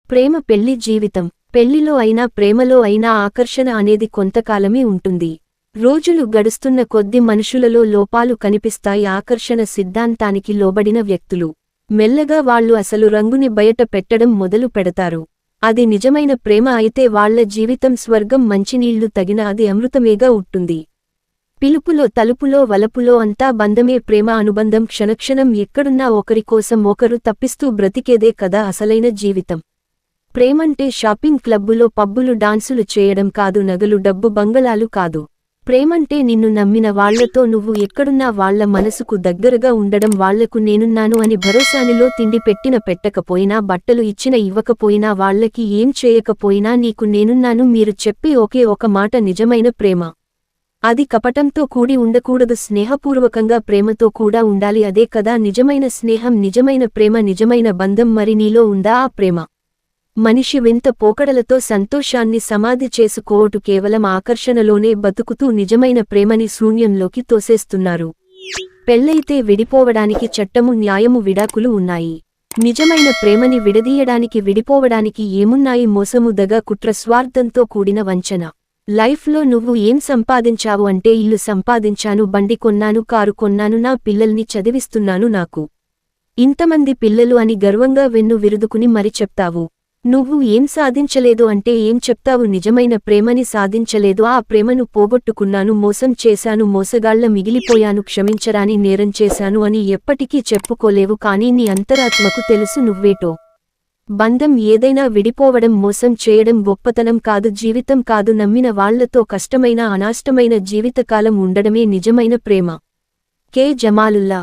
ప్రేమ పెళ్లి జీవితం. పెళ్లిలో అయినా ప్రేమలో అయినా ఆకర్షణ అనేది కొంతకాలమే ఉంటుంది. రోజులు గడుస్తున్న కొద్ది మనుషులలో లోపాలు కనిపిస్తాయి. ఆకర్షణ సిద్ధాంతానికి లోబడిన వ్యక్తులు మెల్లగా వాళ్ళు అసలు రంగుని బయట పెట్టడం మొదలు పెడతారు. అది నిజమైన ప్రేమ అయితే వాళ్ల జీవితం స్వర్గం. మంచినీళ్లు తగిన అది అమృతమేగా ఉంటుంది. పిలుపులో తలుపులో వలపులో అంతా బంధమే ప్రేమ అనుబంధం. క్షణక్షణం ఎక్కడున్నా ఒకరికోసం ఒకరు తప్పిస్తూ బ్రతికేదే కదా అసలైన జీవితం. ప్రేమంటే షాపింగ్ క్లబ్బులో పబ్బులు డాన్సులు చేయడం కాదు, నగలు డబ్బు బంగళాలు కాదు. ప్రేమంటే నిన్ను నమ్మిన వాళ్లతో నువ్వు ఎక్కడున్నా వాళ్ల మనసుకు దగ్గరగా ఉండడం, వాళ్లకు నేనున్నాను అని భరోసానిలో తిండి పెట్టిన పెట్టకపోయినా బట్టలు ఇచ్చిన ఇవ్వకపోయినా వాళ్లకి ఏం చేయకపోయినా నీకు నేనున్నాను మీరు చెప్పే ఒకే ఒక మాట నిజమైన ప్రేమ. అది కపటంతో కూడి ఉండకూడదు, స్నేహపూర్వకంగా ప్రేమతో కూడా ఉండాలి. అదే కదా నిజమైన స్నేహం, నిజమైన ప్రేమ, నిజమైన బంధం. మరి నీలో ఉందా ఆ ప్రేమ? మనిషి వింత పోకడలతో సంతోషాన్ని సమాధి చేసుకోవటు కేవలం ఆకర్షణలోనే బతుకుతూ నిజమైన ప్రేమని శూన్యంలోకి తోసేస్తున్నారు. పెళ్లైతే విడిపోవడానికి చట్టము న్యాయము విడాకులు ఉన్నాయి. నిజమైన ప్రేమని విడదీయడానికి విడిపోవడానికి ఏమున్నాయి? మోసము, దగ, కుట్ర, స్వార్థంతో కూడిన వంచన. లైఫ్లో నువ్వు ఏం సంపాదించావు అంటే ఇల్లు సంపాదించాను, బండి కొన్నాను, కారు కొన్నాను, నా పిల్లల్ని చదివిస్తున్నాను, నాకు ఇంతమంది పిల్లలు అని గర్వంగా వెన్ను విరుదుకుని మరి చెప్తావు. నువ్వు ఏం సాధించలేదు అంటే ఏం చెప్తావు? నిజమైన ప్రేమని సాధించలేదు, ఆ ప్రేమను పోగొట్టుకున్నాను, మోసం చేశాను, మోసగాళ్ల మిగిలిపోయాను, క్షమించరాని నేరం చేశాను అని ఎప్పటికీ చెప్పుకోలేవు. కానీ నీ అంతరాత్మకు తెలుసు నువ్వేటో. బంధం ఏదైనా విడిపోవడం, మోసం చేయడం గొప్పతనం కాదు, జీవితం కాదు. నమ్మిన వాళ్లతో కష్టమైన అనాష్టమైన జీవితకాలం ఉండడమే నిజమైన ప్రేమ. కె. జమాలుల్లా.